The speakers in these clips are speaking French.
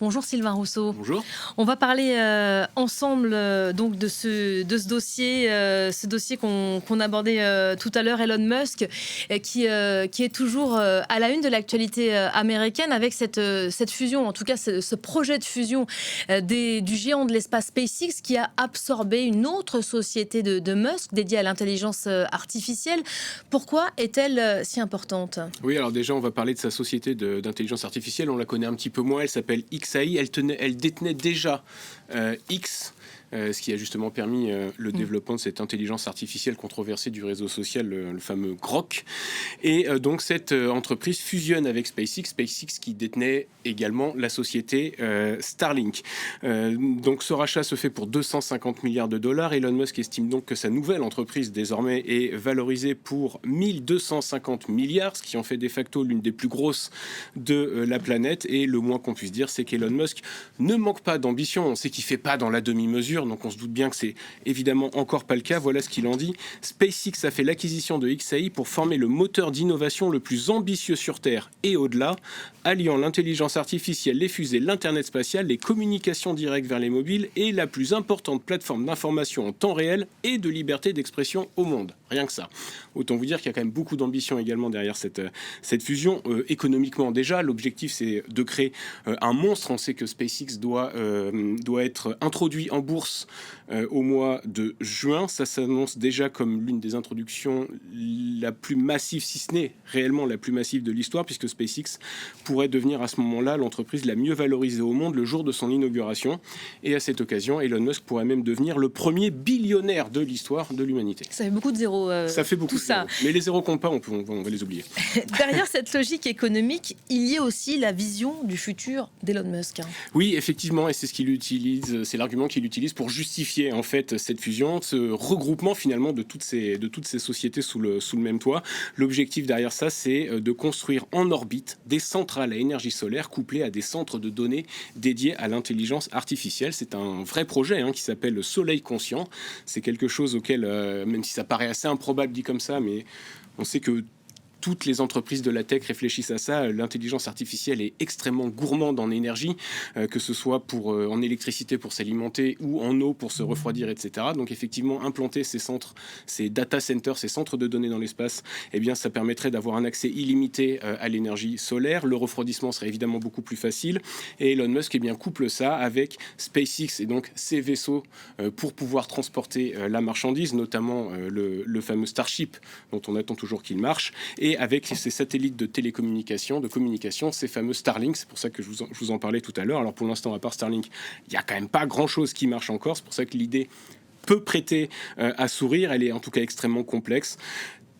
Bonjour Sylvain Rousseau. Bonjour. On va parler ensemble donc de ce dossier, qu'on abordait tout à l'heure, Elon Musk, qui est toujours à la une de l'actualité américaine avec cette fusion, en tout cas ce projet de fusion du géant de l'espace SpaceX qui a absorbé une autre société de Musk dédiée à l'intelligence artificielle. Pourquoi est-elle si importante ? Oui, alors déjà, on va parler de sa société d'intelligence artificielle. On la connaît un petit peu moins. Elle s'appelle XAI. Elle détenait déjà X. Ce qui a justement permis le développement de cette intelligence artificielle controversée du réseau social, le fameux Grok. Et donc cette entreprise fusionne avec SpaceX qui détenait également la société Starlink. Donc ce rachat se fait pour 250 milliards de dollars. Elon Musk estime donc que sa nouvelle entreprise désormais est valorisée pour 1250 milliards, ce qui en fait de facto l'une des plus grosses de la planète. Et le moins qu'on puisse dire, c'est qu'Elon Musk ne manque pas d'ambition. On sait qu'il ne fait pas dans la demi-mesure, donc on se doute bien que c'est évidemment encore pas le cas. Voilà ce qu'il en dit. SpaceX a fait l'acquisition de XAI pour former le moteur d'innovation le plus ambitieux sur Terre et au-delà, alliant l'intelligence artificielle, les fusées, l'internet spatial, les communications directes vers les mobiles et la plus importante plateforme d'information en temps réel et de liberté d'expression au monde. Rien que ça. Autant vous dire qu'il y a quand même beaucoup d'ambition également derrière cette fusion. Économiquement déjà, l'objectif c'est de créer un monstre. On sait que SpaceX doit être introduit en bourse au mois de juin. Ça s'annonce déjà comme l'une des introductions la plus massive, si ce n'est réellement la plus massive de l'histoire, puisque SpaceX pourrait devenir à ce moment-là l'entreprise la mieux valorisée au monde le jour de son inauguration. Et à cette occasion, Elon Musk pourrait même devenir le premier billionnaire de l'histoire de l'humanité. Ça fait beaucoup de zéros. Ça fait beaucoup tout de zéros. Mais les zéros comptent pas, on va les oublier. Derrière cette logique économique, il y a aussi la vision du futur d'Elon Musk. Oui, effectivement, et c'est ce qu'il utilise, c'est l'argument qu'il utilise pour justifier en fait cette fusion, ce regroupement finalement de toutes ces sociétés sous le même toit. L'objectif derrière ça, c'est de construire en orbite des centrales à énergie solaire couplées à des centres de données dédiés à l'intelligence artificielle. C'est un vrai projet qui s'appelle le Soleil Conscient. C'est quelque chose auquel, même si ça paraît assez improbable dit comme ça, mais on sait que toutes les entreprises de la tech réfléchissent à ça. L'intelligence artificielle est extrêmement gourmande en énergie, que ce soit en électricité pour s'alimenter ou en eau pour se refroidir, etc. Donc effectivement, implanter ces centres, ces data centers, ces centres de données dans l'espace, eh bien, ça permettrait d'avoir un accès illimité à l'énergie solaire. Le refroidissement serait évidemment beaucoup plus facile. Et Elon Musk couple ça avec SpaceX et donc ses vaisseaux pour pouvoir transporter la marchandise, notamment le fameux Starship dont on attend toujours qu'il marche, et avec ces satellites de télécommunication, de communication, ces fameux Starlink. C'est pour ça que je vous en parlais tout à l'heure. Alors pour l'instant, à part Starlink, il n'y a quand même pas grand-chose qui marche encore. C'est pour ça que l'idée peut prêter à sourire. Elle est en tout cas extrêmement complexe.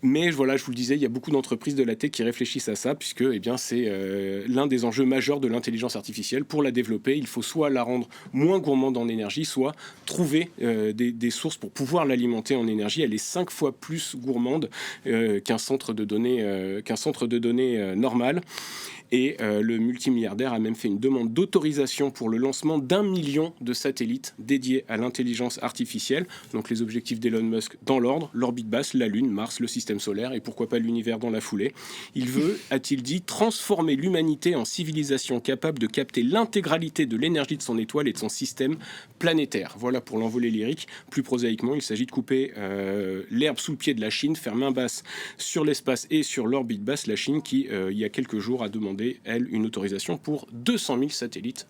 Mais voilà, je vous le disais, il y a beaucoup d'entreprises de la tech qui réfléchissent à ça, puisque c'est l'un des enjeux majeurs de l'intelligence artificielle. Pour la développer, il faut soit la rendre moins gourmande en énergie, soit trouver des sources pour pouvoir l'alimenter en énergie. Elle est 5 fois plus gourmande qu'un centre de données normal. Et le multimilliardaire a même fait une demande d'autorisation pour le lancement d'1 million de satellites dédiés à l'intelligence artificielle. Donc les objectifs d'Elon Musk dans l'ordre, l'orbite basse, la Lune, Mars, le système solaire et pourquoi pas l'univers dans la foulée. Il veut, a-t-il dit, transformer l'humanité en civilisation capable de capter l'intégralité de l'énergie de son étoile et de son système planétaire. Voilà pour l'envolée lyrique. Plus prosaïquement, il s'agit de couper l'herbe sous le pied de la Chine, faire main basse sur l'espace et sur l'orbite basse. La Chine qui, il y a quelques jours, a demandé elle, une autorisation pour 200 000 satellites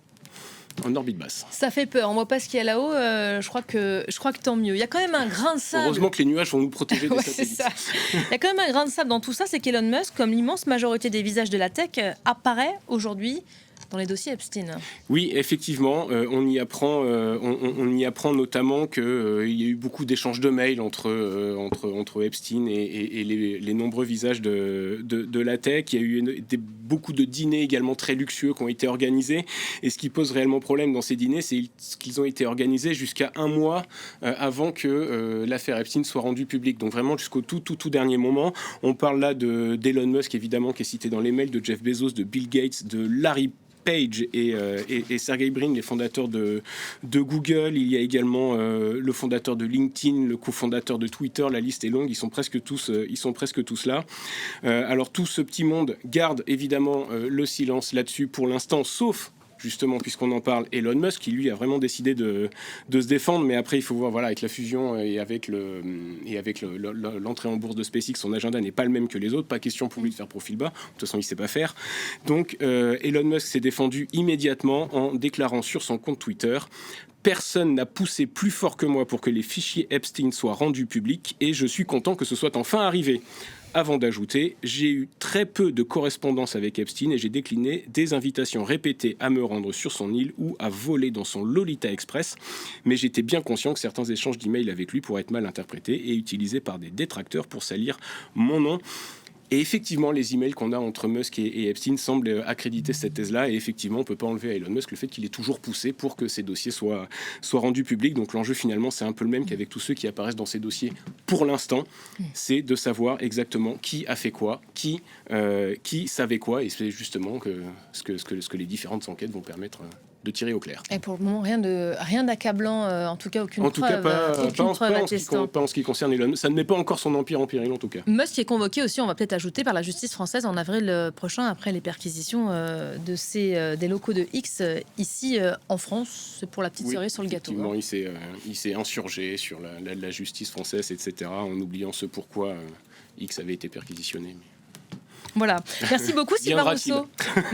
en orbite basse. Ça fait peur, on voit pas ce qu'il y a là-haut, je crois que tant mieux. Il y a quand même un grain de sable. Heureusement que les nuages vont nous protéger des ouais, satellites. C'est ça. Il y a quand même un grain de sable dans tout ça, c'est qu'Elon Musk, comme l'immense majorité des visages de la tech, apparaît aujourd'hui dans les dossiers Epstein. Oui, effectivement, on y apprend notamment qu'il y a eu beaucoup d'échanges de mails entre Epstein et les nombreux visages de la tech. Il y a eu beaucoup de dîners également très luxueux qui ont été organisés. Et ce qui pose réellement problème dans ces dîners, c'est qu'ils ont été organisés jusqu'à un mois avant que l'affaire Epstein soit rendue publique. Donc vraiment jusqu'au tout dernier moment. On parle là d'Elon Musk, évidemment, qui est cité dans les mails, de Jeff Bezos, de Bill Gates, de Larry Page et Sergey Brin, les fondateurs de Google. Il y a également le fondateur de LinkedIn, le cofondateur de Twitter. La liste est longue, ils sont presque tous là. Alors tout ce petit monde garde évidemment le silence là-dessus pour l'instant, sauf justement, puisqu'on en parle, Elon Musk, qui lui a vraiment décidé de se défendre, mais après il faut voir, voilà, avec la fusion et avec l'entrée en bourse de SpaceX, son agenda n'est pas le même que les autres, pas question pour lui de faire profil bas, de toute façon il sait pas faire. Donc Elon Musk s'est défendu immédiatement en déclarant sur son compte Twitter: personne n'a poussé plus fort que moi pour que les fichiers Epstein soient rendus publics et je suis content que ce soit enfin arrivé. Avant d'ajouter, j'ai eu très peu de correspondance avec Epstein et j'ai décliné des invitations répétées à me rendre sur son île ou à voler dans son Lolita Express. Mais j'étais bien conscient que certains échanges d'emails avec lui pourraient être mal interprétés et utilisés par des détracteurs pour salir mon nom. Et effectivement, les emails qu'on a entre Musk et Epstein semblent accréditer cette thèse-là. Et effectivement, on ne peut pas enlever à Elon Musk le fait qu'il ait toujours poussé pour que ces dossiers soient rendus publics. Donc l'enjeu, finalement, c'est un peu le même qu'avec tous ceux qui apparaissent dans ces dossiers pour l'instant. C'est de savoir exactement qui a fait quoi, qui savait quoi. Et c'est justement ce que les différentes enquêtes vont permettre de tirer au clair. Et pour le moment, rien d'accablant, en tout cas aucune preuve. En tout cas, pas en ce qui concerne Elon Musk. Ça ne met pas encore son empire en péril, en tout cas. Musk est convoqué aussi, on va peut-être ajouter, par la justice française en avril prochain, après les perquisitions des locaux de X ici en France. C'est pour la petite cerise sur le gâteau. Effectivement, il s'est insurgé sur la justice française, etc., en oubliant ce pourquoi X avait été perquisitionné. Voilà. Merci beaucoup, Sylvain Rousseau.